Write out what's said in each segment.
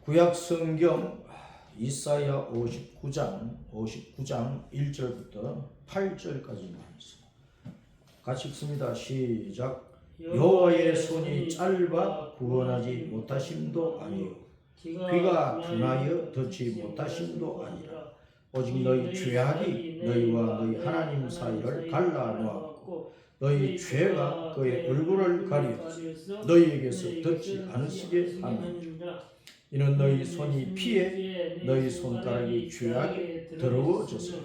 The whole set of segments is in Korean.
구약 성경 이사야 59장 1절부터 8절까지 말씀 같이 읽습니다. 시작. 여호와의 손이 짧아 구원하지 못하심도 아니요 귀가 둔하여 듣지 못하심도 아니라 오직 너희 죄악이 너희와 너희 하나님 사이를 갈라놓았고 너희 죄가 그의 얼굴을 가리어서 너희에게서 듣지 않으시게 하느니라. 이는 너희 손이 피해 너희 손가락이 죄악에 더러워져서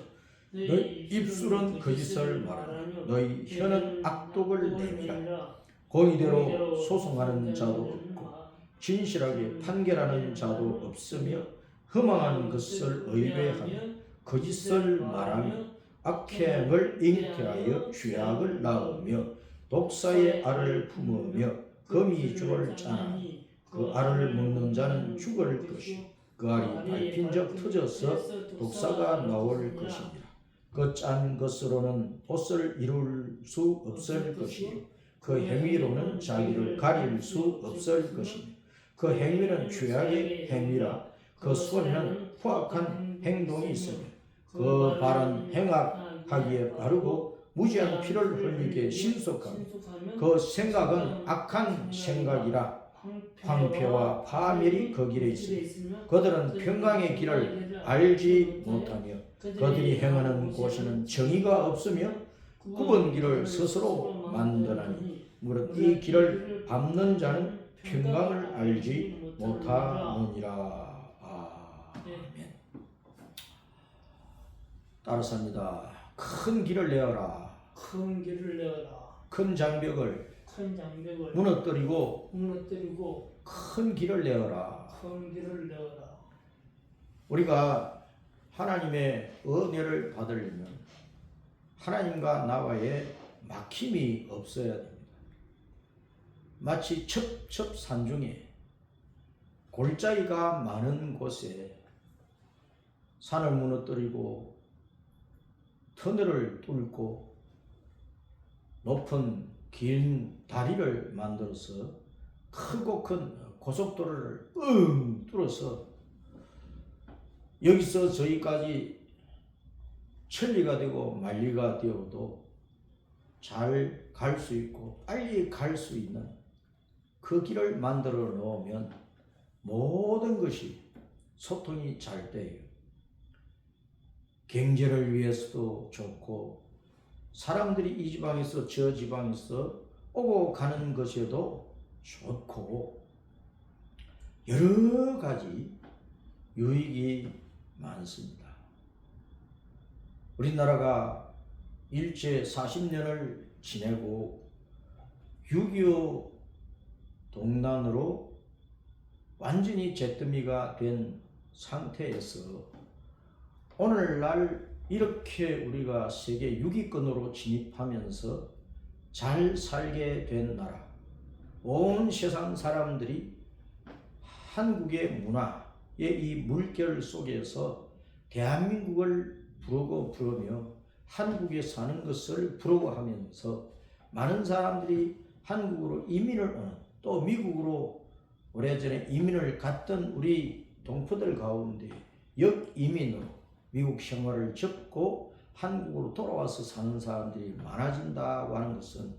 너희 입술은 거짓을 말하며 너희 혀는 악독을 내밀어 공의대로 소송하는 자도 없고 진실하게 판결하는 자도 없으며 허망한 것을 의뢰하며 거짓을 말하며 악행을 잉태하여 죄악을 낳으며 독사의 알을 품으며 거미줄을 짜나니 그 알을 먹는 자는 죽을 것이요 그 알이 밟힌 적 터져서 독사가 나올 것이니라. 그 짠 것으로는 돛을 이룰 수 없을 것이요 그 행위로는 자기를 가릴 수 없을 것이며 그 행위는 죄악의 행위라. 그 손에는 후악한 행동이 있으며 그 발은 행악하기에 빠르고 무지한 피를 흘리게 신속하며 그 생각은 악한 생각이라. 황폐와 파멸이 그 길에 있으며 그들은 평강의 길을 알지 못하며 그들이 행하는 곳에는 정의가 없으며 굽은 길을 스스로 만드나니 무릇 이 길을 밟는 자는 평강을 알지 못하느니라. 아멘. 따라서 합니다. 큰 길을 내어라. 큰 길을 내어라. 큰 장벽을 무너뜨리고 큰 길을 내어라. 우리가 하나님의 은혜를 받으려면 하나님과 나와의 막힘이 없어야 됩니다. 마치 첩첩산중에 골짜기가 많은 곳에 산을 무너뜨리고 터널을 뚫고 높은 긴 다리를 만들어서 크고 큰 고속도로를 뚫어서 여기서 저기까지 천리가 되고 만리가 되어도 잘 갈 수 있고 빨리 갈 수 있는 그 길을 만들어 놓으면 모든 것이 소통이 잘 돼요. 경제를 위해서도 좋고 사람들이 이 지방에서 저 지방에서 오고 가는 것에도 좋고 여러 가지 유익이 많습니다. 우리나라가 일제 40년을 지내고 6.25 동란으로 완전히 잿더미가 된 상태에서 오늘날 이렇게 우리가 세계 6위권으로 진입하면서 잘 살게 된 나라, 온 세상 사람들이 한국의 문화의 이 물결 속에서 대한민국을 부르며 한국에 사는 것을 부러워하면서 많은 사람들이 한국으로 이민을 오는, 또 미국으로 오래전에 이민을 갔던 우리 동포들 가운데 역이민으로 미국 생활을 접고 한국으로 돌아와서 사는 사람들이 많아진다고 하는 것은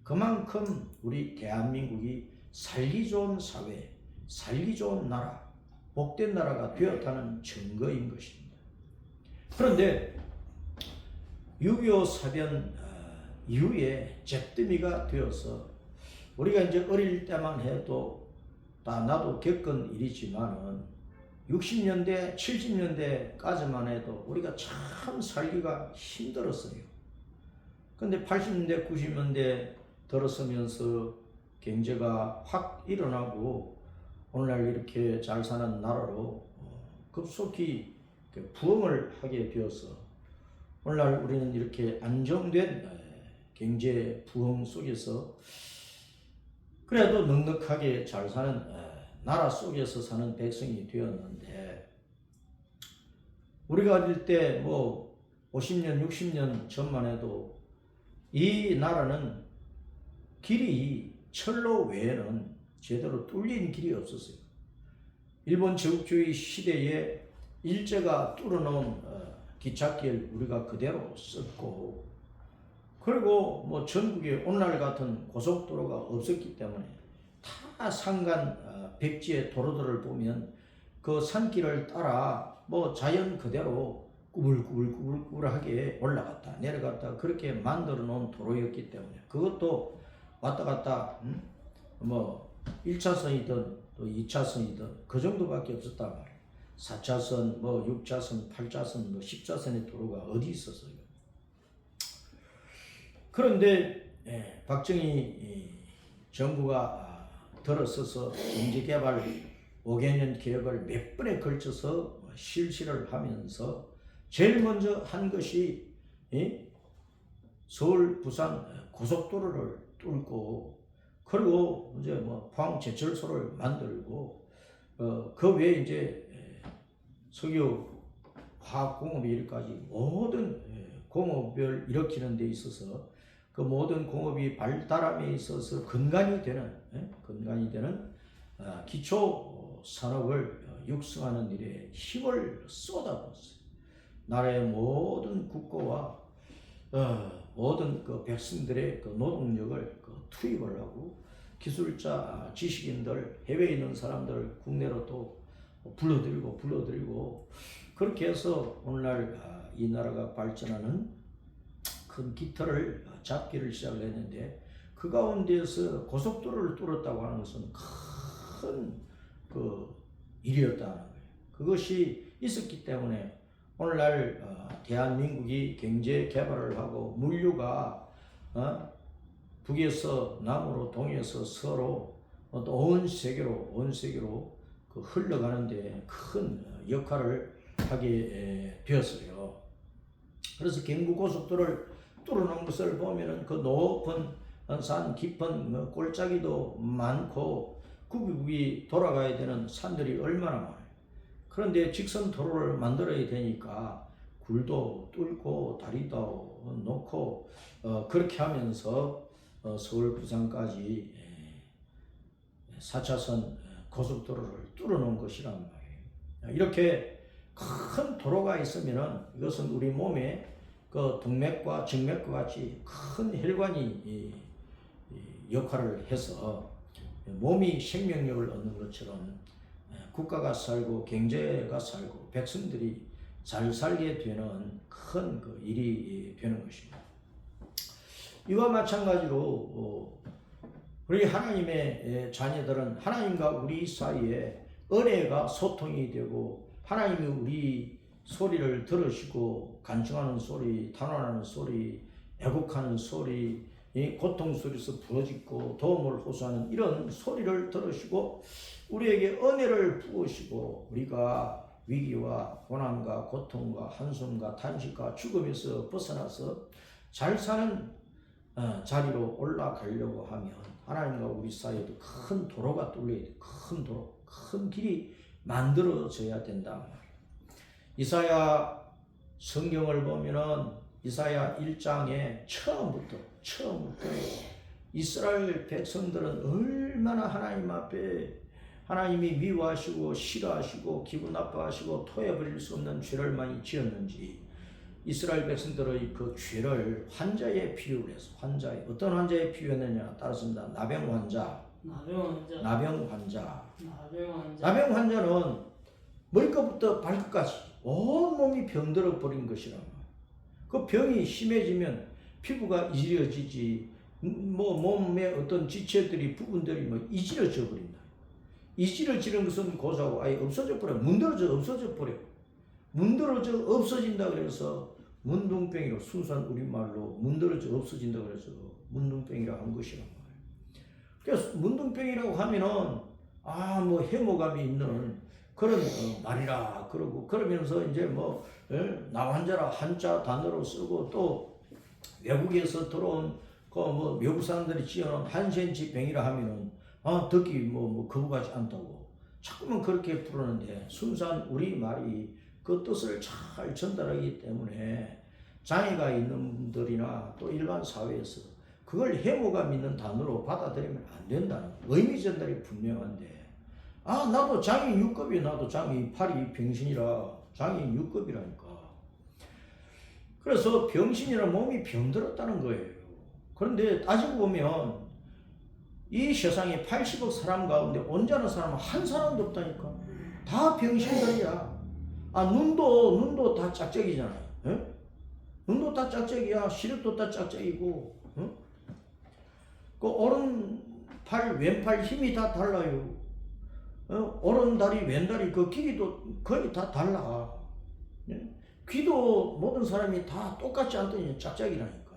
그만큼 우리 대한민국이 살기 좋은 사회, 살기 좋은 나라, 복된 나라가 되었다는 증거인 것입니다. 그런데 6.25 사변 이후에 잿더미가 되어서 우리가 이제 어릴 때만 해도 다 나도 겪은 일이지만은 60년대, 70년대까지만 해도 우리가 참 살기가 힘들었어요. 근데 80년대, 90년대 들어서면서 경제가 확 일어나고 오늘날 이렇게 잘 사는 나라로 급속히 부흥을 하게 되어서 오늘날 우리는 이렇게 안정된 경제 부흥 속에서 그래도 넉넉하게 잘 사는 나라 속에서 사는 백성이 되었는데 우리가 어릴 때 뭐 50년, 60년 전만 해도 이 나라는 길이 철로 외에는 제대로 뚫린 길이 없었어요. 일본 제국주의 시대에 일제가 뚫어놓은 기찻길 우리가 그대로 썼고, 그리고 뭐 전국에 오늘날 같은 고속도로가 없었기 때문에 다 산간 백지의 도로들을 보면 그 산길을 따라 뭐 자연 그대로 꾸불꾸불하게 올라갔다 내려갔다 그렇게 만들어 놓은 도로였기 때문에 그것도 왔다 갔다 뭐 1차선이든 또 2차선이든 그 정도밖에 없었단 말이에요. 4차선, 뭐 6차선, 8차선, 뭐 10차선의 도로가 어디 있었어요. 그런데 박정희 정부가 들어서서 경제개발 5개년 계획을 몇 번에 걸쳐서 실시를 하면서 제일 먼저 한 것이 서울 부산 고속도로를 뚫고, 그리고 이제 뭐 포항 제철소를 만들고 그 외에 이제 석유 화학공업 일까지 모든 공업을 일으키는 데 있어서 그 모든 공업이 발달함에 있어서 근간이 되는 기초 산업을 육성하는 일에 힘을 쏟아붓었어요. 나라의 모든 국고와 모든 그 백성들의 그 노동력을 투입을 하고 기술자, 지식인들, 해외에 있는 사람들 국내로 또 불러들이고 그렇게 해서 오늘날 이 나라가 발전하는 큰 기틀을 잡기를 시작을 했는데, 그 가운데에서 고속도로를 뚫었다고 하는 것은 큰 그 일이었다는 거예요. 그것이 있었기 때문에 오늘날 대한민국이 경제 개발을 하고 물류가 북에서 남으로 동에서 서로 또 온 세계로 그 흘러가는데 큰 역할을 하게 되었어요. 그래서 경부고속도로를 뚫어놓은 것을 보면은 그 높은 산, 깊은 골짜기도 많고 굽이굽이 돌아가야 되는 산들이 얼마나 많아요. 그런데 직선 도로를 만들어야 되니까 굴도 뚫고 다리도 놓고 그렇게 하면서 서울 부산까지 4차선 고속도로를 뚫어놓은 것이란 말이에요. 이렇게 큰 도로가 있으면은 이것은 우리 몸에 그 동맥과 정맥과 같이 큰 혈관이 역할을 해서 몸이 생명력을 얻는 것처럼 국가가 살고 경제가 살고 백성들이 잘 살게 되는 큰 그 일이 되는 것입니다. 이와 마찬가지로 우리 하나님의 자녀들은 하나님과 우리 사이에 은혜가 소통이 되고 하나님이 우리 소리를 들으시고 간청하는 소리, 탄원하는 소리, 애곡하는 소리, 고통 속에서 부러지고 도움을 호소하는 이런 소리를 들으시고 우리에게 은혜를 부으시고 우리가 위기와 고난과 고통과 한숨과 탄식과 죽음에서 벗어나서 잘 사는 자리로 올라가려고 하면 하나님과 우리 사이에도 큰 도로가 뚫려야 돼. 큰 도로, 큰 길이 만들어져야 된다. 이사야 성경을 보면은 이사야 1장에 처음부터 이스라엘 백성들은 얼마나 하나님 앞에 하나님이 미워하시고 싫어하시고 기분 나빠하시고 토해버릴 수 없는 죄를 많이 지었는지 이스라엘 백성들의 그 죄를 환자에 비유를 해서 어떤 환자에 비유했느냐 따랐습니다. 나병 환자는 머리끝부터 발끝까지 온 몸이 병들어 버린 것이라. 그 병이 심해지면 피부가 이지러지지 뭐 몸의 어떤 지체들이 부분들이 뭐 이지러져 버린다. 이지러지는 것은 고사고 아예 없어져 버려. 문드러져 없어진다 그래서 문둥병이로 순수한 우리말로 문드러져 없어진다 그래서 문둥병이라고 한 것이란 말이에요. 그래서 문둥병이라고 하면은 뭐 해모감이 있는 그런 말이라 그러고 그러면서 이제 뭐 나 환자라 한자 단어로 쓰고 또 외국에서 들어온 그 뭐 외국 사람들이 지어놓은 한센치 병이라 하면은 듣기 뭐 거부하지 않다고 자꾸만 그렇게 부르는데 순수한 우리 말이 그 뜻을 잘 전달하기 때문에 장애가 있는 분들이나 또 일반 사회에서 그걸 해모감 있는 단어로 받아들이면 안 된다는 의미 전달이 분명한데 아, 나도 장애인 6급이 나도 장애인 8이 병신이라 장애인 6급이라니까. 그래서 병신이라 몸이 병들었다는 거예요. 그런데 따지고 보면 이 세상에 80억 사람 가운데 온전한 사람은 한 사람도 없다니까. 다 병신들이야. 아, 눈도 다 짝짝이잖아요. 에? 눈도 다 짝짝이야. 시력도 다 짝짝이고. 어? 그 오른팔 왼팔 힘이 다 달라요. 오른다리 왼다리 그 길이도 거의 다 달라. 예? 귀도 모든 사람이 다 똑같지 않더니 짝짝이라니까.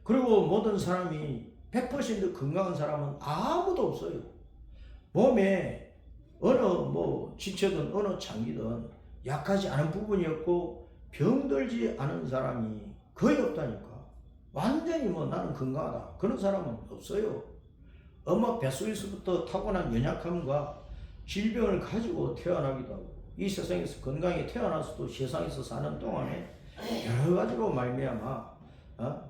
그리고 모든 사람이 100% 건강한 사람은 아무도 없어요. 몸에 어느 뭐 지체든 어느 장기든 약하지 않은 부분이 없고 병들지 않은 사람이 거의 없다니까. 완전히 뭐 나는 건강하다 그런 사람은 없어요. 엄마 뱃속에서부터 타고난 연약함과 질병을 가지고 태어나기도 하고 이 세상에서 건강히 태어나서도 세상에서 사는 동안에 여러 가지로 말미암아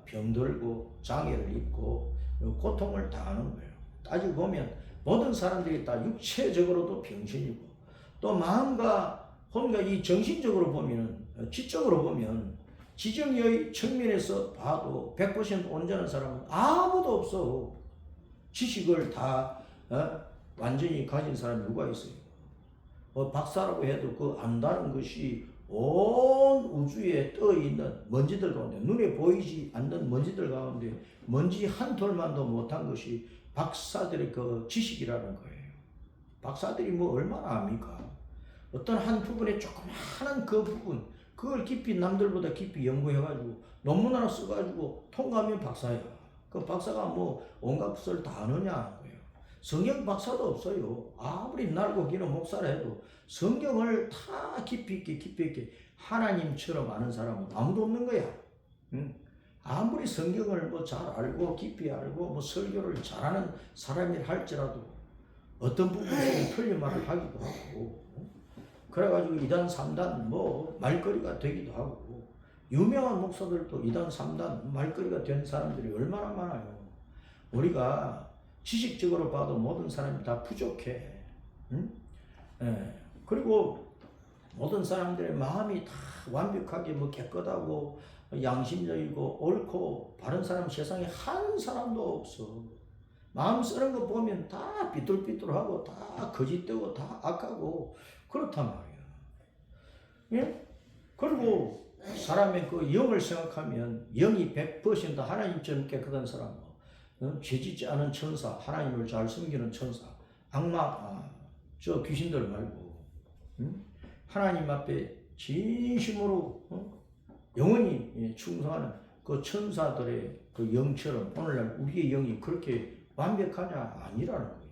병들고 장애를 입고 고통을 당하는 거예요. 따지고 보면 모든 사람들이 다 육체적으로도 병신이고 또 마음과 혼과 이 정신적으로 보면은 지적으로 보면 지정의 측면에서 봐도 100% 온전한 사람은 아무도 없어. 지식을 다 완전히 가진 사람이 누가 있어요? 박사라고 해도 그 안다는 것이 온 우주에 떠 있는 먼지들 가운데 눈에 보이지 않는 먼지들 가운데 먼지 한 톨만도 못한 것이 박사들의 그 지식이라는 거예요. 박사들이 뭐 얼마나 압니까? 어떤 한 부분에 조그마한 그 부분 그걸 깊이 남들보다 깊이 연구해가지고 논문 하나 써가지고 통과하면 박사야. 그 박사가 뭐 온갖 것을 다 아느냐 하는 거예요. 성경 박사도 없어요. 아무리 날고 기는 목사라 해도 성경을 다 깊이 있게 하나님처럼 아는 사람은 아무도 없는 거야. 응? 아무리 성경을 뭐 잘 알고 깊이 알고 뭐 설교를 잘하는 사람이라 할지라도 어떤 부분에서 틀린 말을 하기도 하고 그래가지고 2단 3단 뭐 말거리가 되기도 하고 유명한 목사들도 2단 3단 말거리가 된 사람들이 얼마나 많아요. 우리가 지식적으로 봐도 모든 사람이 다 부족해. 응? 예. 그리고 모든 사람들의 마음이 다 완벽하게 뭐 깨끗하고 양심적이고 옳고 바른 사람 세상에 한 사람도 없어. 마음 쓰는 거 보면 다 삐뚤삐뚤하고 다 거짓되고 다 악하고 그렇단 말이야. 예? 그리고 사람의 그 영을 생각하면 영이 100% 하나님처럼 깨끗한 사람, 죄짓지 않은 천사, 하나님을 잘 섬기는 천사, 악마, 저 귀신들 말고 하나님 앞에 진심으로 영원히 충성하는 그 천사들의 그 영처럼 오늘날 우리의 영이 그렇게 완벽하냐? 아니라는 거예요.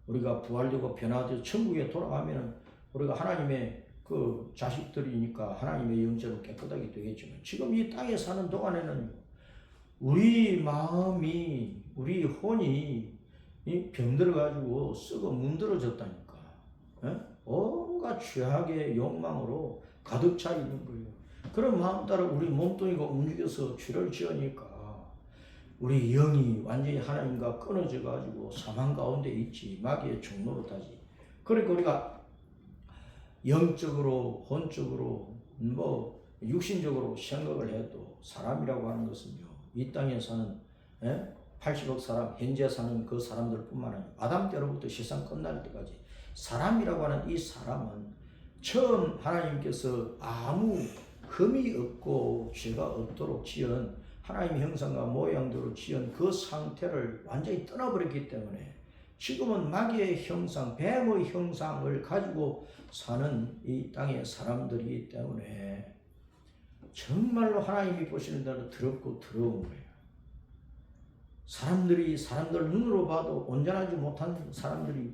우리가 부활되고 변화되어 천국에 돌아가면은 우리가 하나님의 그 자식들이니까 하나님의 영처럼 깨끗하게 되겠지만 지금 이 땅에 사는 동안에는 우리 마음이 우리 혼이 병들어가지고 썩어 문드러졌다니까. 온갖 죄악의 욕망으로 가득 차 있는 거예요. 그런 마음 따라 우리 몸뚱이가 움직여서 죄를 지으니까 우리 영이 완전히 하나님과 끊어져 가지고 사망 가운데 있지. 마귀의 종노릇하지. 그러니까 우리가 영적으로 혼적으로 뭐 육신적으로 생각을 해도 사람이라고 하는 것은요 이 땅에 사는 80억 사람 현재 사는 그 사람들 뿐만 아니라 아담 때로부터 세상 끝날 때까지 사람이라고 하는 이 사람은 처음 하나님께서 아무 흠이 없고 죄가 없도록 지은 하나님의 형상과 모양대로 지은 그 상태를 완전히 떠나버렸기 때문에 지금은 마귀의 형상, 뱀의 형상을 가지고 사는 이 땅의 사람들이기 때문에 정말로 하나님이 보시는 대로 더럽고 더러운 거예요. 사람들 눈으로 봐도 온전하지 못한 사람들이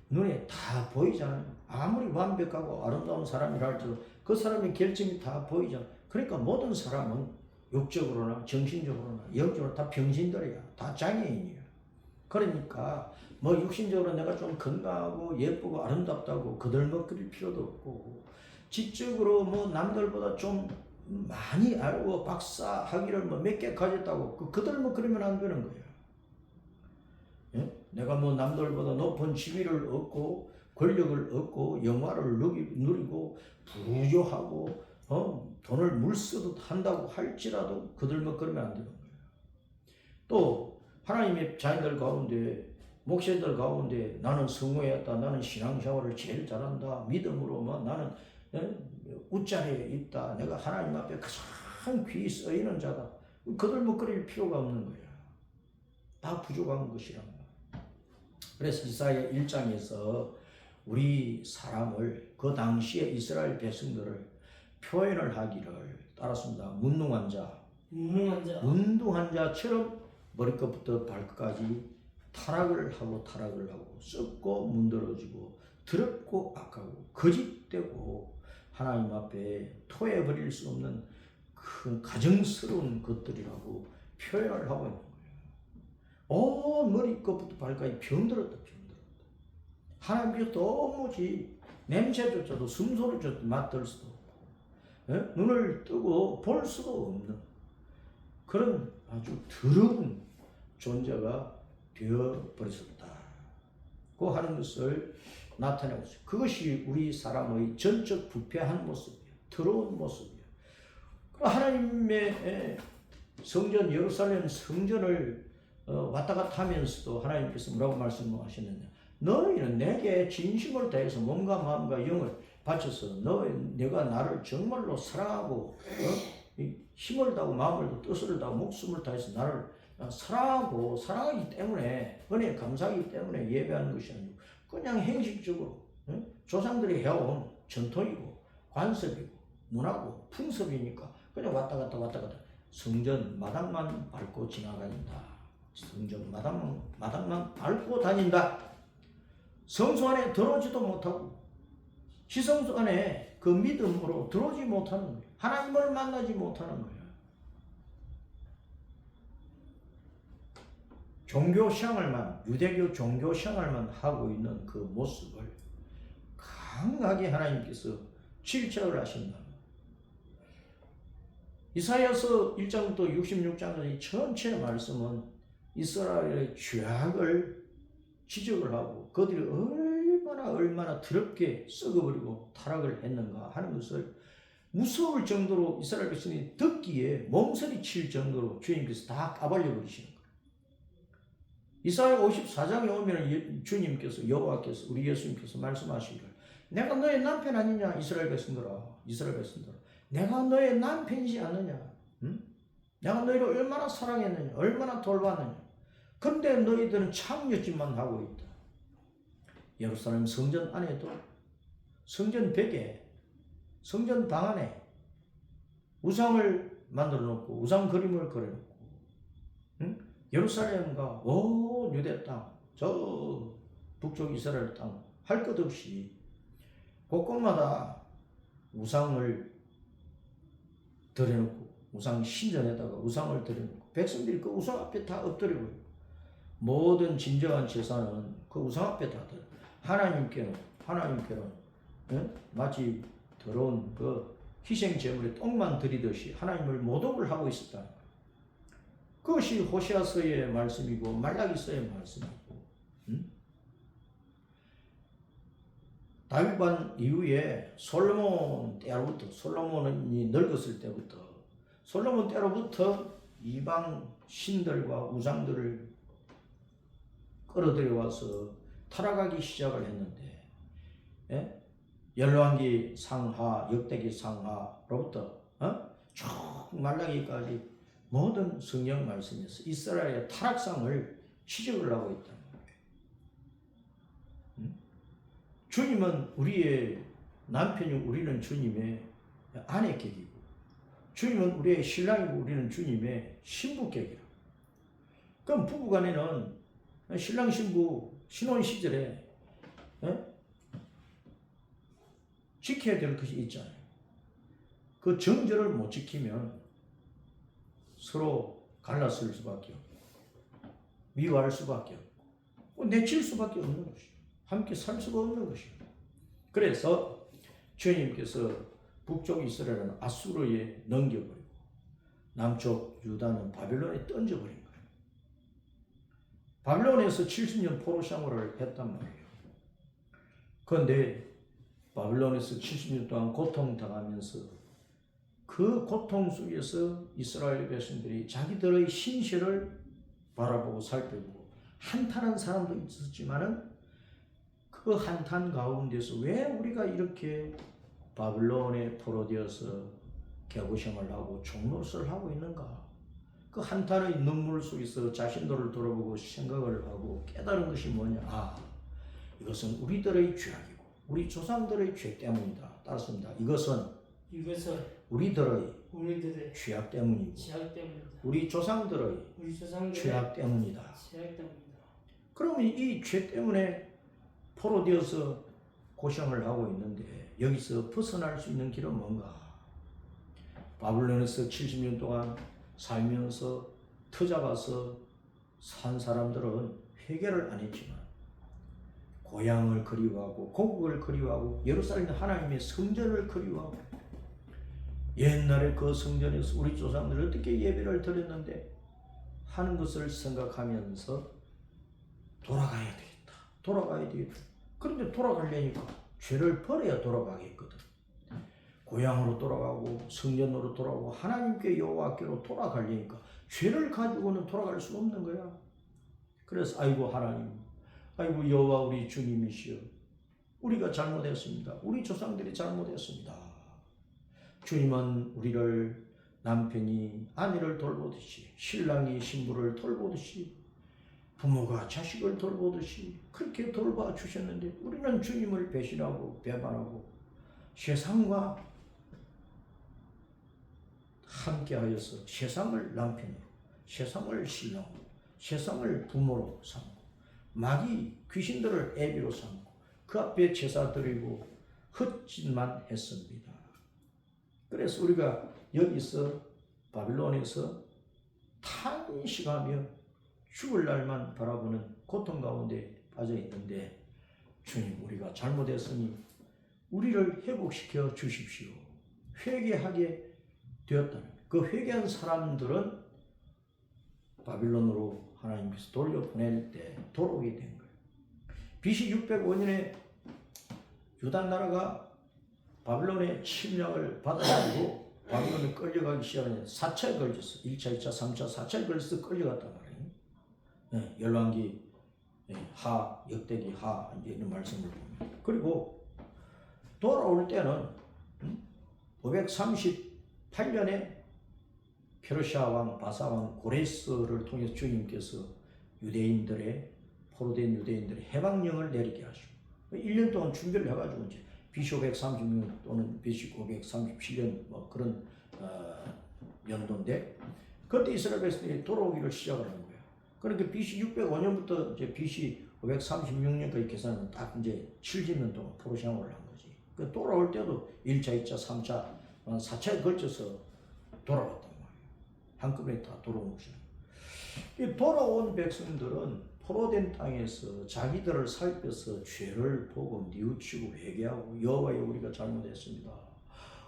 눈에 다 보이잖아요. 아무리 완벽하고 아름다운 사람이라 할지라도 그 사람의 결점이 다 보이잖아요. 그러니까 모든 사람은 육적으로나 정신적으로나 영적으로 다 병신들이야. 다 장애인이야. 그러니까 뭐 육신적으로 내가 좀 건강하고 예쁘고 아름답다고 거들먹거릴 필요도 없고 지적으로 뭐 남들보다 좀 많이 알고 박사 학위를 뭐 몇 개 가졌다고 거들먹거리면 안 되는 거야. 예? 내가 뭐 남들보다 높은 지위를 얻고 권력을 얻고 영화를 누리고 부유하고 돈을 물쓰듯 한다고 할지라도 그들먹거리면 안 되는 거예요. 또 하나님의 자녀들 가운데 목사들 가운데 나는 성공했다, 나는 신앙생활을 제일 잘한다, 믿음으로만 나는 웃자리에 있다, 내가 하나님 앞에 가장 귀히 쓰이는 자다, 그들먹거릴 필요가 없는 거야. 다 부족한 것이란 말이야. 그래서 이사야 1장에서 우리 사람을 그 당시에 이스라엘 백성들을 표현을 하기를 따랐습니다. 문둥한 자처럼 머리끝부터 발끝까지 타락을 하고 썩고 문드러지고 더럽고 악하고 거짓되고 하나님 앞에 토해버릴 수 없는 그 가증스러운 것들이라고 표현을 하고 있는 거예요. 온 머리끝부터 발끝까지 병들었다. 하나님께서 도무지 냄새조차도 숨소리조차도 맡을 수도 없고 눈을 뜨고 볼 수도 없는 그런 아주 더러운 존재가 되어버렸었다고 하는 것을 나타내고 있어요. 그것이 우리 사람의 전적 부패한 모습이에요. 더러운 모습이에요. 하나님의 성전 예루살렘 성전을 왔다 갔다 하면서도 하나님께서 뭐라고 말씀하셨느냐, 너희는 내게 진심을 다해서 몸과 마음과 영을 바쳐서 내가 나를 정말로 사랑하고 힘을 다하고 마음을 다하고 뜻을 다하고 목숨을 다해서 나를 사랑하기 때문에 은혜에 감사하기 때문에 예배하는 것이 아니고 그냥 행식적으로 조상들이 해온 전통이고 관습이고 문화고 풍습이니까 그냥 왔다 갔다 성전 마당만 밟고 지나다닌다. 성전 마당만 밟고 다닌다. 성소 안에 들어오지도 못하고 지성소 안에 그 믿음으로 들어오지 못하는 거예요. 하나님을 만나지 못하는 거예요. 유대교 종교 생활만 하고 있는 그 모습을 강하게 하나님께서 질책을 하신다. 이사야서 1장부터 66장까지 전체 말씀은 이스라엘의 죄악을 지적을 하고 그들이 얼마나 더럽게 썩어버리고 타락을 했는가 하는 것을 무서울 정도로 이스라엘 백성이 듣기에 몸서리 칠 정도로 주님께서 다 까발려 버리시는 거예요. 이사야 54장에 오면 주님께서 여호와께서 우리 예수님께서 말씀하시기를 내가 너의 남편 아니냐 이스라엘 백성들아 내가 너의 남편이지 않느냐 내가 너희를 얼마나 사랑했느냐 얼마나 돌봤느냐 그런데 너희들은 창녀짓만 하고 있다. 예루살렘 성전 안에도 성전 벽에 성전 방 안에 우상을 만들어 놓고 우상 그림을 그려놓고 예루살렘과 온 유대 땅, 저 북쪽 이스라엘 땅 할 것 없이 곳곳마다 우상을 들여놓고 우상 신전에다가 우상을 들여놓고 백성들이 그 우상 앞에 다 엎드리고 모든 진정한 제사는 그 우상 앞에 다 들어. 하나님께는 마치 더러운 그 희생 제물에 똥만 들이듯이 하나님을 모독을 하고 있었다. 그것이 호시아서의 말씀이고 말라기서의 말씀이고 다윗왕 이후에 솔로몬 때로부터 솔로몬이 늙었을 때부터 솔로몬 때로부터 이방 신들과 우상들을 끌어들여와서 타락하기 시작을 했는데 열왕기 상하 역대기 상하로부터 쭉 말라기까지 모든 성경 말씀에서 이스라엘의 타락상을 지적을 하고 있다. 주님은 우리의 남편이고 우리는 주님의 아내격이고 주님은 우리의 신랑이고 우리는 주님의 신부격이라. 그럼 부부간에는 신랑 신부 신혼 시절에 지켜야 될 것이 있잖아요. 그 정절을 못 지키면 서로 갈라설 수밖에 없고 미워할 수밖에 없고 내칠 수밖에 없는 것이죠. 함께 살 수가 없는 것입니다. 그래서 주님께서 북쪽 이스라엘은 아수르에 넘겨버리고 남쪽 유다는 바벨론에 던져버린 거예요. 바빌론에서 70년 포로 생활을 했단 말이에요. 그런데 바빌론에서 70년 동안 고통당하면서 그 고통 속에서 이스라엘 백성들이 자기들의 신실을 바라보고 살펴보고 한탄한 사람도 있었지만은 그 한탄 가운데서 왜 우리가 이렇게 바빌론에 포로되어서 개고생을 하고 종노릇을 하고 있는가? 그 한탄의 눈물 속에서 자신들을 돌아보고 생각을 하고 깨달은 것이 뭐냐? 아, 이것은 우리들의 죄악이고 우리 조상들의 죄 때문이다. 따랐습니다. 이것은 우리들의 죄악 때문이고 우리 조상들의 죄악 때문이다. 그러면 이 죄 때문에 포로되어서 고생을 하고 있는데 여기서 벗어날 수 있는 길은 뭔가? 바빌론에서 70년 동안 살면서 터잡아서 산 사람들은 회개를 안 했지만 고향을 그리워하고 고국을 그리워하고 예루살렘 하나님의 성전을 그리워하고 옛날에 그 성전에서 우리 조상들이 어떻게 예배를 드렸는데 하는 것을 생각하면서 돌아가야 되겠다. 그런데 돌아가려니까 죄를 버려야 돌아가겠거든. 고향으로 돌아가고 성전으로 돌아가고 하나님께 여호와께로 돌아가려니까 죄를 가지고는 돌아갈 수 없는 거야. 그래서 아이고 하나님, 아이고 여호와 우리 주님이시여, 우리가 잘못했습니다. 우리 조상들이 잘못했습니다. 주님은 우리를 남편이 아내를 돌보듯이 신랑이 신부를 돌보듯이 부모가 자식을 돌보듯이 그렇게 돌봐 주셨는데 우리는 주님을 배신하고 배반하고 세상과 함께하여서 세상을 남편으로, 세상을 신랑으로, 세상을 부모로 삼고 마귀 귀신들을 애비로 삼고 그 앞에 제사 드리고 헛짓만 했습니다. 그래서 우리가 여기서 바빌론에서 탄식하며 죽을 날만 바라보는 고통 가운데 빠져 있는데 주님, 우리가 잘못했으니 우리를 회복시켜 주십시오. 회개하게 되었다는 그 회개한 사람들은 바빌론으로 하나님께서 돌려보낼 때 돌아오게 된 거예요. BC 605년에 유다 나라가 바빌론의 침략을 받아가지고 바빌론에 끌려가기 시작하는 4차에 걸렸어. 1차, 2차, 3차, 4차에 걸려서 끌려갔단 말이에요. 네, 열왕기 하, 역대기 하 이런 말씀을 보면 그리고 돌아올 때는 538년에 페르시아 왕 바사 왕 고레스를 통해서 주님께서 유대인들의 포로된 유대인들의 해방령을 내리게 하시고 1년 동안 준비를 해가지고 이제 BC 536년 또는 BC 537년 뭐 그런 연도인데 그때 이스라엘 백성들이 돌아오기를 시작을 한 거예요. 그러니까 BC 605년부터 이제 BC 536년까지 계산하면 딱 이제 70년 동안 포로 생활을 한 거지. 그 돌아올 때도 1차, 2차, 3차, 4차에 걸쳐서 돌아왔단 말이에요. 한꺼번에 다 돌아온 것이죠. 이 돌아온 백성들은 포로된 땅에서 자기들을 살펴서 죄를 보고 뉘우치고 회개하고 여호와여 우리가 잘못했습니다.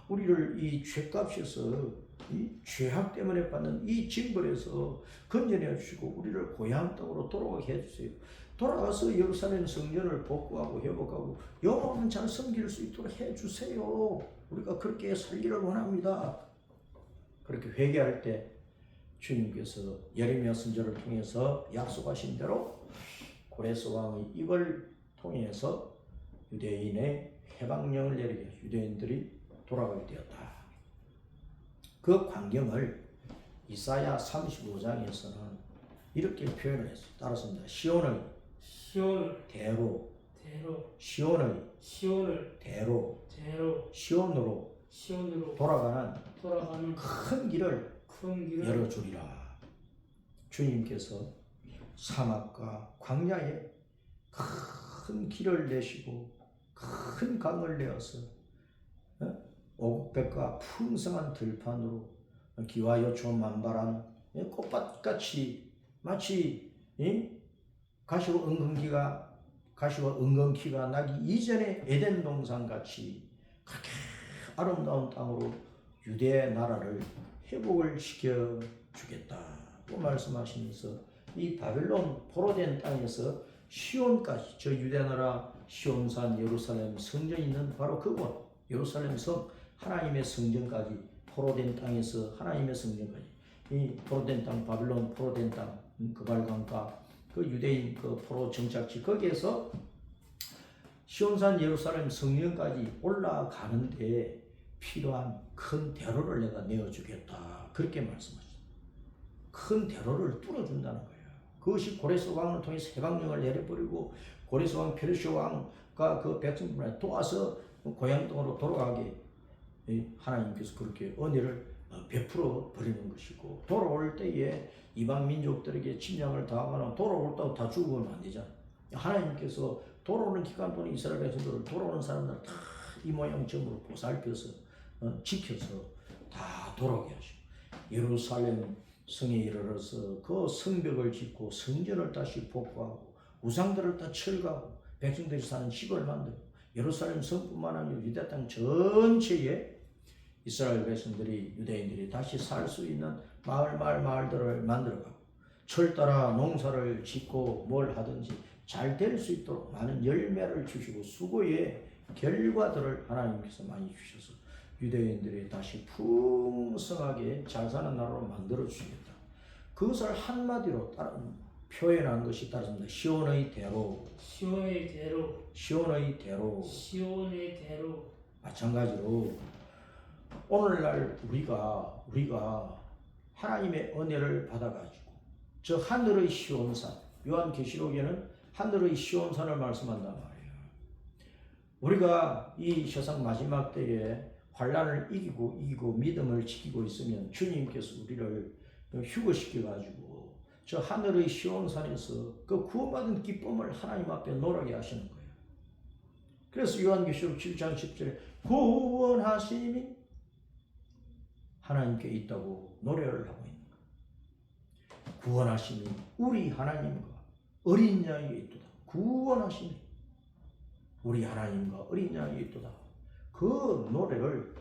우리를 이 죄값에서 이 죄악 때문에 받는 이 징벌에서 건져내 주시고 우리를 고향 땅으로 돌아가게 해주세요. 돌아가서 예루살렘 성전을 복구하고 회복하고 여호와만 잘 섬길 수 있도록 해주세요. 우리가 그렇게 살기를 원합니다. 그렇게 회개할 때 주님께서 예레미야 선지자를 통해서 약속하신 대로 고레스 왕의 입을 통해서 유대인의 해방령을 내리게 유대인들이 돌아가게 되었다. 그 광경을 이사야 35장에서는 이렇게 표현을 했어요. 따라서입니다. 시온의 대로 시온의 대로 시온으로 돌아가는 큰 길을 열어주리라. 주님께서 사막과 광야에 큰 길을 내시고 큰 강을 내어서 오곡백과 풍성한 들판으로 기와 여초 만발한 꽃밭같이 마치 가시와 은근키가 나기 이전에 에덴 동산같이 그렇게 아름다운 땅으로 유대 나라를 회복을 시켜주겠다고 말씀하시면서 이 바벨론 포로된 땅에서 시온까지, 저 유대나라 시온산 예루살렘 성전이 있는 바로 그곳, 예루살렘 성, 하나님의 성전까지, 포로된 땅에서 하나님의 성전까지, 이 포로된 땅, 바벨론 포로된 땅, 그발강가, 그 유대인 그 포로 정착지, 거기에서 시온산 예루살렘 성전까지 올라가는데 필요한 큰 대로를 내가 내어주겠다, 그렇게 말씀하셨어요. 큰 대로를 뚫어준다는 거예요. 그것이 고레스 왕을 통해서 해방령을 내려버리고 고레스 왕 페르시아 왕과 그 백성들을 도와서 고향 땅으로 돌아가게 하나님께서 그렇게 은혜를 베풀어 버리는 것이고, 돌아올 때에 이방 민족들에게 침략을 당하거나 돌아올 때 다 죽으면 안 되잖아요. 하나님께서 돌아오는 기간 동안 이스라엘 백성들을, 돌아오는 사람들을 다 이 모양처럼 보살펴서 지켜서 다 돌아오게 하시고, 예루살렘 성에 이르러서 그 성벽을 짓고 성전을 다시 복구하고 우상들을 다 철거하고 백성들이 사는 집을 만들고, 예루살렘 성뿐만 아니라 유대 땅 전체에 이스라엘 백성들이, 유대인들이 다시 살 수 있는 마을들을 만들어가고, 철 따라 농사를 짓고 뭘 하든지 잘 될 수 있도록 많은 열매를 주시고 수고의 결과들을 하나님께서 많이 주셔서 유대인들이 다시 풍성하게 잘 사는 나라로 만들어 주시겠다. 그것을 한마디로 표현한 것이 따르습니다. 시온의 대로, 시온의 대로, 시온의 대로. 시온의 대로. 마찬가지로 오늘날 우리가 하나님의 은혜를 받아가지고 저 하늘의 시온산, 요한계시록에는 하늘의 시온산을 말씀한단 말이에요. 우리가 이 세상 마지막 때에 환난을 이기고 믿음을 지키고 있으면 주님께서 우리를 휴거시켜가지고 저 하늘의 시온산에서 그 구원받은 기쁨을 하나님 앞에 노래하게 하시는 거예요. 그래서 요한계시록 7장 10절에 구원하심이 하나님께 있다고 노래를 하고 있는 거예요. 구원하심이 우리 하나님과 어린 양에게 있도다. 구원하심이 우리 하나님과 어린 양에게 있도다. 그 노래를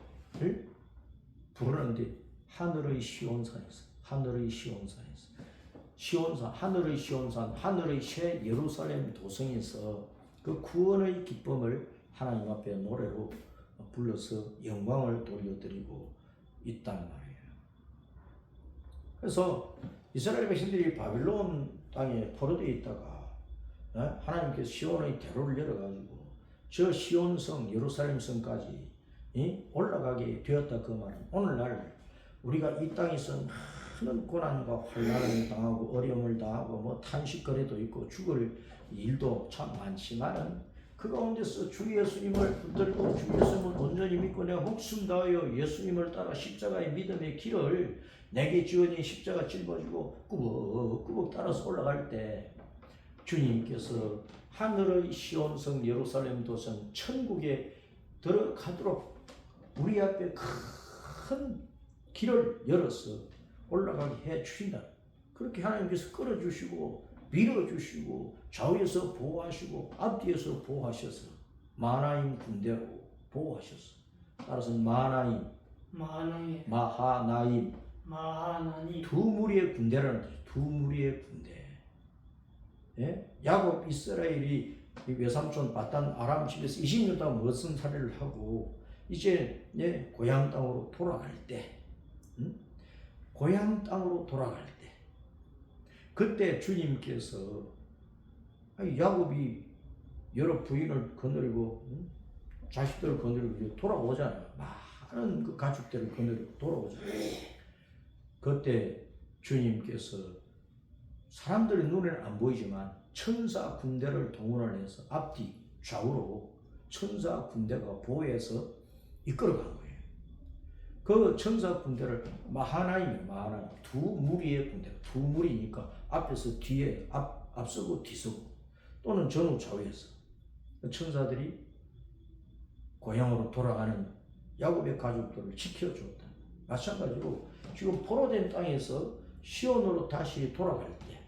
부르는데 하늘의 시온산에서, 하늘의 시온산에서, 시온산, 하늘의 시온산, 하늘의 새 예루살렘 도성에서 그 구원의 기쁨을 하나님 앞에 노래로 불러서 영광을 돌려드리고 있단 말이에요. 그래서 이스라엘 백성들이 바빌론 땅에 포로되어 있다가 하나님께서 시온의 대로를 열어가지고 저 시온성 예루살렘 성까지 올라가게 되었다, 그 말은 오늘날 우리가 이 땅에서 많은 고난과 환난을 당하고 어려움을 당하고 뭐 탄식거리도 있고 죽을 일도 참 많지만은 그 가운데서 주 예수님을 붙들고 주 예수님을 온전히 믿고 내가 목숨 다하여 예수님을 따라 십자가의 믿음의 길을 내게 지어진 십자가 짊어지고 꾸벅꾸벅 따라서 올라갈 때 주님께서 하늘의 시온성 예루살렘 도성 천국에 들어가도록 우리 앞에 큰 길을 열어서 올라가게 해 주신다. 그렇게 하나님께서 끌어주시고 밀어주시고 좌우에서 보호하시고 앞뒤에서 보호하셔서 마하나임 군대로 보호하셨어. 따라서 마하나임, 마하나임 두 무리의 군대라는 뜻이죠. 두 무리의 군대. 예? 야곱 이스라엘이 외삼촌 바단 아람 집에서 20년 동안 멋진 살이를 하고 이제 고향 땅으로 돌아갈 때, 고향 땅으로 돌아갈 때, 그때 주님께서 야곱이 여러 부인을 거느리고 자식들을 거느리고 돌아오잖아요. 많은 그 가축들을 거느리고 돌아오잖아요. 그때 주님께서 사람들의 눈에는 안 보이지만 천사 군대를 동원을 해서 앞뒤 좌우로 천사 군대가 보호해서 이끌어간 거예요. 그 천사 군대를 마하나임 두 무리의 군대, 두 무리니까 앞에서 뒤에 앞서고 뒤서고 또는 전후 좌우에서 천사들이 고향으로 돌아가는 야곱의 가족들을 지켜줬다. 마찬가지로 지금 포로된 땅에서 시온으로 다시 돌아갈 때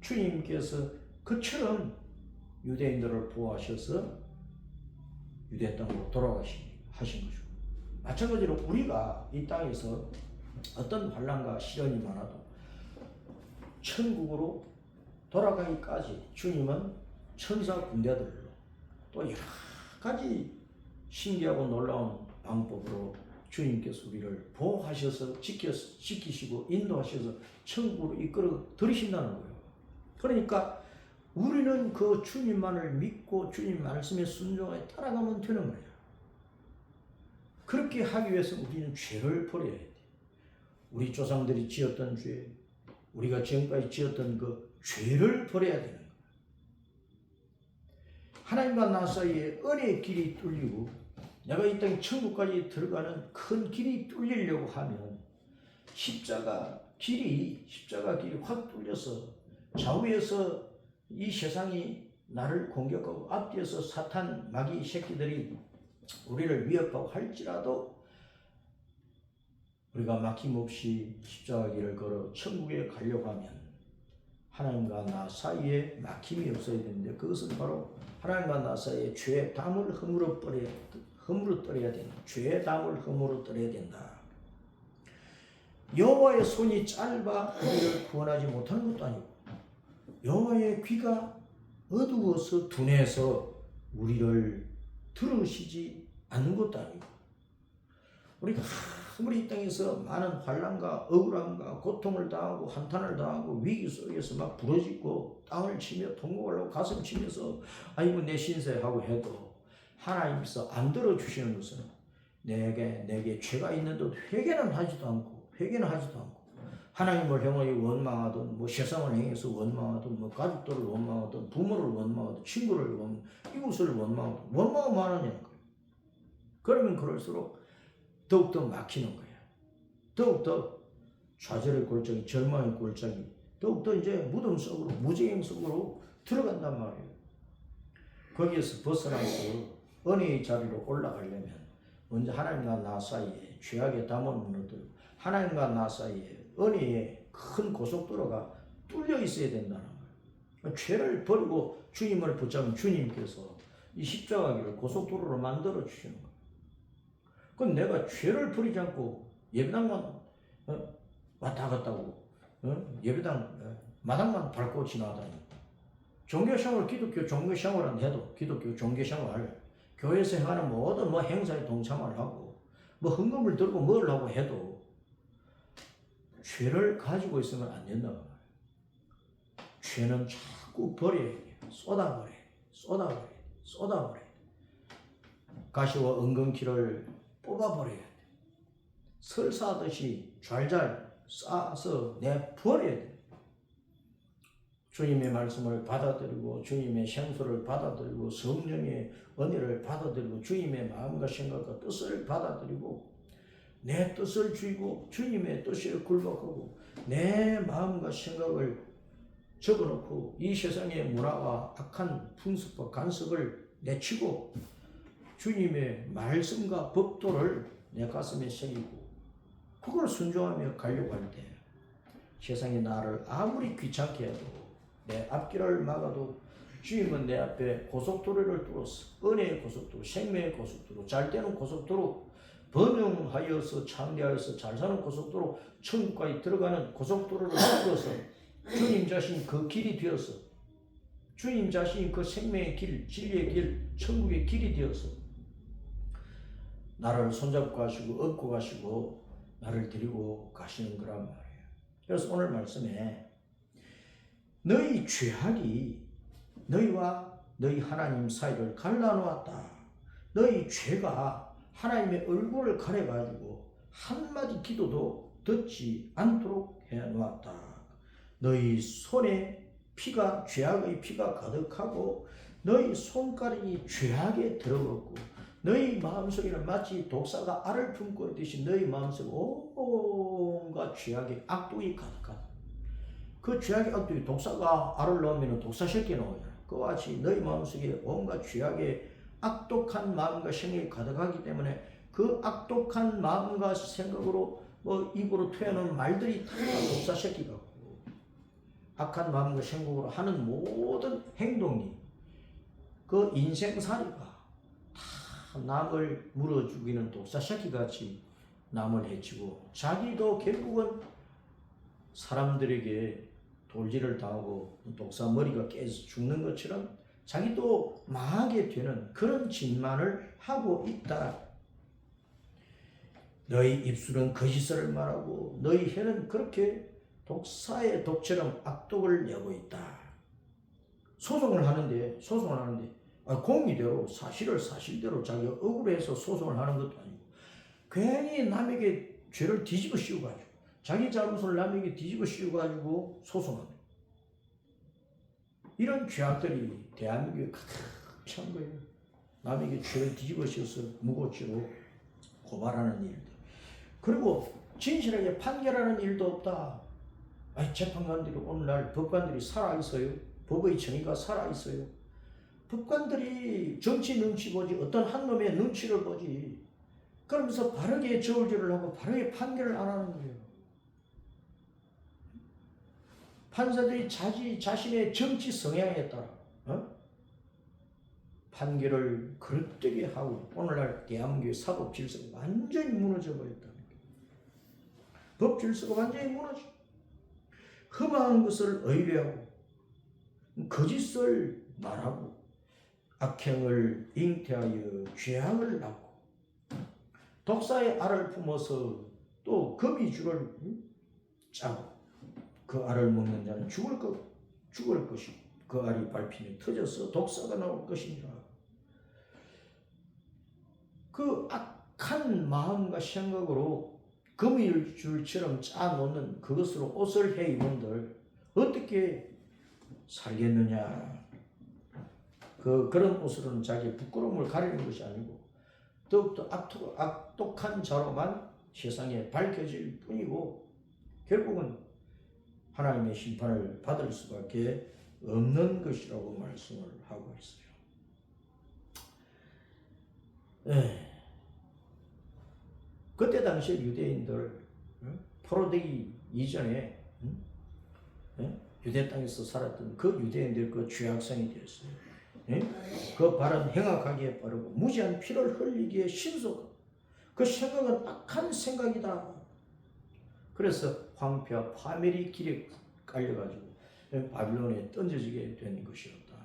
주님께서 그처럼 유대인들을 보호하셔서 유대 땅으로 돌아가신 것이고, 마찬가지로 우리가 이 땅에서 어떤 환난과 시련이 많아도 천국으로 돌아가기까지 주님은 천사 군대들로 또 여러 가지 신기하고 놀라운 방법으로 주님께서 우리를 보호하셔서 지키시고 인도하셔서 천국으로 이끌어 들이신다는 거예요. 그러니까 우리는 그 주님만을 믿고 주님 말씀에 순종하여 따라가면 되는 거예요. 그렇게 하기 위해서 우리는 죄를 버려야 돼. 우리 조상들이 지었던 죄, 우리가 지금까지 지었던 그 죄를 버려야 되는 거예요. 하나님과 나 사이에 은혜의 길이 뚫리고 내가 이 땅 천국까지 들어가는 큰 길이 뚫리려고 하면 십자가 길이 확 뚫려서 좌우에서 이 세상이 나를 공격하고 앞뒤에서 사탄 마귀 새끼들이 우리를 위협하고 할지라도 우리가 막힘없이 십자가 길을 걸어 천국에 가려고 하면 하나님과 나 사이에 막힘이 없어야 되는데 그것은 바로 하나님과 나 사이에 죄의 담을 허물어 떨어야 된다. 죄의 담을 허물어 떨어야 된다. 여호와의 손이 짧아 우리를 구원하지 못하는 것도 아니고 여호와의 귀가 어두워서 둔해서 우리를 들으시지 않는 것도 아니고 우리가 아무리 이 땅에서 많은 환난과 억울함과 고통을 당하고 한탄을 당하고 위기 속에서 막 부러지고 땅을 치며 통곡을 하고 가슴 치면서 아이고 내 신세하고 해도 하나님께서 안 들어주시는 것은 내게 죄가 있는데도 회개는 하지도 않고 하나님을 향하여 원망하든 뭐 세상을 향해서 원망하든 뭐 가족들을 원망하든 부모를 원망하든 친구를 이웃을 원망하든 원망하면 하느냐는 거예요. 그러면 그럴수록 더욱더 막히는 거예요. 더욱더 좌절의 골짜기, 절망의 골짜기, 더욱더 이제 무덤 속으로, 무지행 속으로 들어간단 말이에요. 거기에서 벗어나고 은혜의 자리로 올라가려면 먼저 하나님과 나 사이에 죄악의 담을 무너뜨리고 하나님과 나 사이에 은혜의 큰 고속도로가 뚫려 있어야 된다는 거예요. 죄를 버리고 주님을 붙잡은 주님께서 이 십자가 길을 고속도로로 만들어 주시는 거예요. 그럼 내가 죄를 버리지 않고 예배당만 왔다 갔다고 예배당 마당만 밟고 지나다니 종교생활 기독교 종교생활은 해도 기독교 종교생활 교회에서 행하는 모든 행사에 동참을 하고 헌금을 들고 뭘 하고 해도 죄를 가지고 있으면 안 된다고 말이에요. 죄는 자꾸 버려야 돼요. 쏟아버려야 돼. 가시와 은근키를 뽑아버려야 돼. 설사하듯이 잘잘 쌓아서 내버려야 돼. 주님의 말씀을 받아들이고 주님의 생수를 받아들이고 성령의 은혜를 받아들이고 주님의 마음과 생각과 뜻을 받아들이고 내 뜻을 쥐고 주님의 뜻에 굴복하고 내 마음과 생각을 적어놓고 이 세상의 문화와 악한 풍습과 간섭을 내치고 주님의 말씀과 법도를 내 가슴에 새기고 그걸 순종하며 가려고 할 때 세상이 나를 아무리 귀찮게 해도 내 앞길을 막아도 주님은 내 앞에 고속도로를 뚫었어. 은혜의 고속도로, 생명의 고속도로, 잘되는 고속도로, 번영하여서 창대하여서 잘 사는 고속도로, 천국까지 들어가는 고속도로를 뚫어서 주님 자신이 그 길이 되어서 주님 자신이 그 생명의 길, 진리의 길, 천국의 길이 되어서 나를 손잡고 가시고 업고 가시고 나를 데리고 가시는 거란 말이에요. 그래서 오늘 말씀에 너희 죄악이 너희와 너희 하나님 사이를 갈라놓았다. 너희 죄가 하나님의 얼굴을 가려가지고 한마디 기도도 듣지 않도록 해놓았다. 너희 손에 피가 죄악의 피가 가득하고 너희 손가락이 죄악에 들어갔고 너희 마음속에는 마치 독사가 알을 품고 있듯이 너희 마음속에 온갖 죄악의 악독이 가득하다. 그 죄악의 악독이 독사가 알을 넣으면 독사 새끼 나오잖아. 그와 같이 너희 마음속에 온갖 죄악의 악독한 마음과 생각이 가득하기 때문에 그 악독한 마음과 생각으로 입으로 튀어나오는 말들이 다 독사 새끼 같고 악한 마음과 생각으로 하는 모든 행동이 그 인생살이가 다 남을 물어 죽이는 독사 새끼같이 남을 해치고 자기도 결국은 사람들에게 돌질을 당하고 독사 머리가 깨져서 죽는 것처럼 자기도 망하게 되는 그런 짓만을 하고 있다. 너희 입술은 거짓을 말하고 너희 혀는 그렇게 독사의 독처럼 악독을 내고 있다. 소송을 하는데 공의대로 사실을 사실대로 자기가 억울해서 소송을 하는 것도 아니고 괜히 남에게 죄를 뒤집어 씌워가지고 자기 잘못을 남에게 뒤집어 씌워가지고 소송합니다. 이런 죄악들이 대한민국에 가득 찬 거예요. 남에게 죄를 뒤집어 씌워서 무고죄로 고발하는 일들. 그리고 진실하게 판결하는 일도 없다. 아니, 재판관들이 오늘날 법관들이 살아있어요. 법의 정의가 살아있어요. 법관들이 정치 눈치 보지 어떤 한 놈의 눈치를 보지. 그러면서 바르게 저울질을 하고 바르게 판결을 안 하는 거예요. 판사들이 자신의 정치 성향에 따라 판결을 그릇되게 하고 오늘날 대한민국의 사법 질서가 완전히 무너져 버렸다는 거예요. 법 질서가 완전히 무너져. 흠한 것을 의뢰하고 거짓을 말하고 악행을 잉태하여 죄악을 낳고 독사의 알을 품어서 또 거미줄을 짜고 그 알을 먹는 자는 죽을 것이고 그 알이 밟히며 터져서 독사가 나올 것이니라. 그 악한 마음과 생각으로 거미줄처럼 짜놓는 그것으로 옷을 해 입은들 어떻게 살겠느냐. 그런 옷으로는 자기의 부끄러움을 가리는 것이 아니고 더욱더 악독한 자로만 세상에 밝혀질 뿐이고 결국은 하나님의 심판을 받을 수밖에 없는 것이라고 말씀을 하고 있어요. 그때 당시에 유대인들 포로되기 이전에 유대 땅에서 살았던 그 유대인들 그 죄악성이 되었어요. 그 발은 행악하기에 빠르고 무지한 피를 흘리기에 신속하고 그 생각은 악한 생각이다. 그래서 황폐와 파멸이 길에 깔려가지고 바빌론에 던져지게 된 것이었다.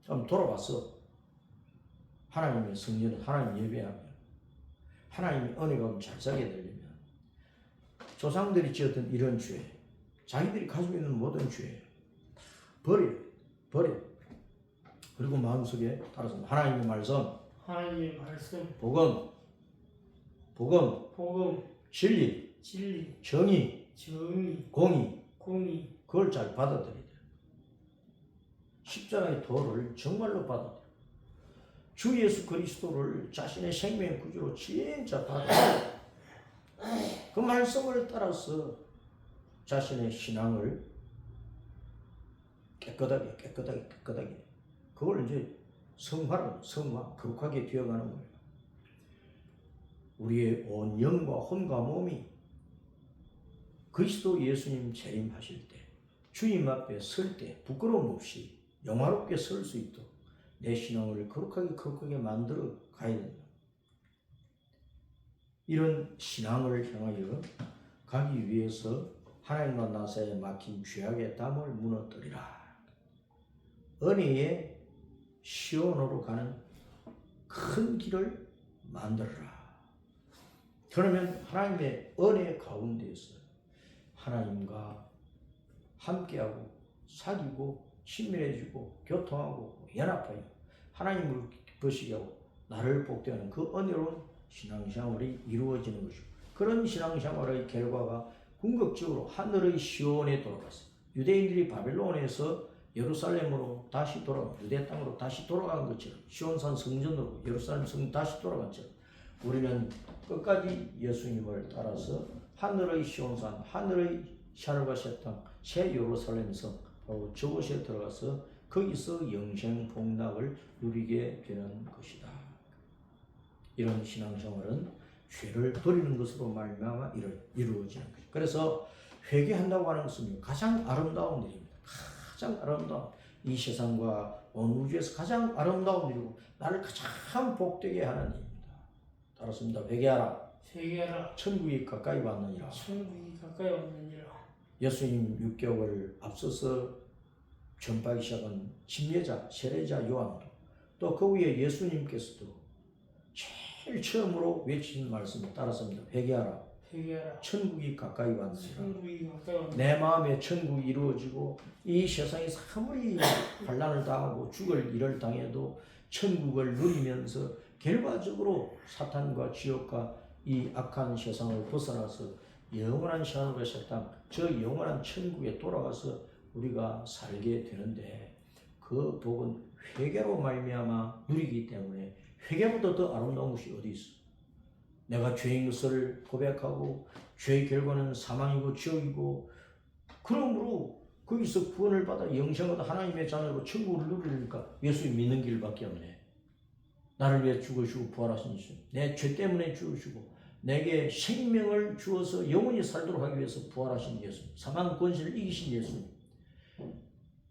그럼 돌아와서 하나님의 성전을 하나님 예배하며 하나님의 은혜가 잘 살게 되려면 조상들이 지었던 이런 죄, 자기들이 가지고 있는 모든 죄 버려. 그리고 마음속에 따라서 하나님의 말씀, 복음, 진리, 정의, 공의, 그걸 잘 받아들여야 돼. 십자가의 도를 정말로 받아들여. 주 예수 그리스도를 자신의 생명의 구주로 진짜 받아들여. 그 말씀을 따라서 자신의 신앙을 깨끗하게 그걸 이제 성화 거룩하게 되어가는 거예요. 우리의 온 영과 혼과 몸이 그리스도 예수님 재림하실 때 주님 앞에 설 때 부끄러움 없이 영화롭게 설 수 있도록 내 신앙을 거룩하게 만들어 가야 된다. 이런 신앙을 향하여 가기 위해서 하나님과 나 사이에 막힌 죄악의 담을 무너뜨리라. 은혜의 시온으로 가는 큰 길을 만들어라. 그러면 하나님의 은혜 가운데에서 하나님과 함께하고 사귀고 친밀해지고 교통하고 연합하여 하나님을 기쁘시게 하고 나를 복되하는 그 은혜로운 신앙생활이 이루어지는 것이고 그런 신앙생활의 결과가 궁극적으로 하늘의 시온에 돌아갔어요. 유대인들이 바벨론에서 예루살렘으로 다시 돌아가 유대 땅으로 다시 돌아간 것처럼 시온산 성전으로 예루살렘 성전 다시 돌아간 것처럼 우리는 끝까지 예수님을 따라서 하늘의 시온산 하늘의 샤르바 셋땅 새 예루살렘에서 바로 저곳에 들어가서 거기서 영생 복락을 누리게 되는 것이다. 이런 신앙생활은 죄를 버리는 것으로 말미암아 이루어지는 것이다. 그래서 회개한다고 하는 것은 가장 아름다운 일입니다. 가장 아름다운 이 세상과 온 우주에서 가장 아름다운 일이고 나를 가장 복되게 하는 일입니다. 따랐습니다. 회개하라. 천국이 가까이 왔느니라. 예수님 6개월 앞서서 전파하기 시작한 침례자, 세례자 요한도 또 그 위에 예수님께서도 제일 처음으로 외치신 말씀을 따랐습니다. 회개하라. 회개하라. 천국이 가까이 왔느니라. 천국이 가까이 왔느니라. 내 마음에 천국이 이루어지고 이 세상에서 아무리 환난을 당하고 죽을 일을 당해도 천국을 누리면서 결과적으로 사탄과 지옥과 이 악한 세상을 벗어나서 영원한 샤누베세 땅, 저 영원한 천국에 돌아가서 우리가 살게 되는데 그 복은 회개로 말미암아 누리기 때문에 회개보다 더 아름다운 것이 어디 있어? 내가 죄인 것을 고백하고 죄의 결과는 사망이고 지옥이고 그러므로 거기서 구원을 받아 영생하다 하나님의 자녀로 천국을 누리니까 예수님 믿는 길밖에 없네. 나를 위해 죽으시고 부활하신 예수, 내 죄 때문에 죽으시고 내게 생명을 주어서 영원히 살도록 하기 위해서 부활하신 예수, 사망 권세를 이기신 예수.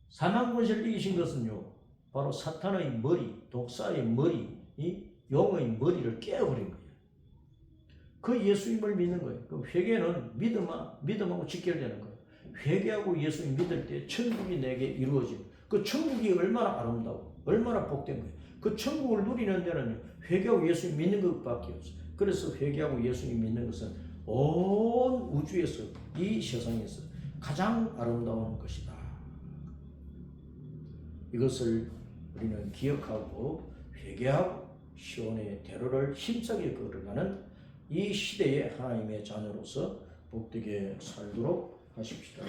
사망 권세를 이기신 것은요 바로 사탄의 머리, 독사의 머리, 이 용의 머리를 깨어버린 거예요. 그 예수님을 믿는 거예요. 그 회개는 믿음하고 직결되는 거예요. 회개하고 예수님 믿을 때 천국이 내게 이루어지고 그 천국이 얼마나 아름다워, 얼마나 복된 거예요. 그 천국을 누리는 데는 회개하고 예수님 믿는 것밖에 없어요. 그래서 회개하고 예수님 믿는 것은 온 우주에서 이 세상에서 가장 아름다운 것이다. 이것을 우리는 기억하고 회개하고 시온의 대로를 힘차게 걸어가는 이 시대의 하나님의 자녀로서 복되게 살도록 하십시다.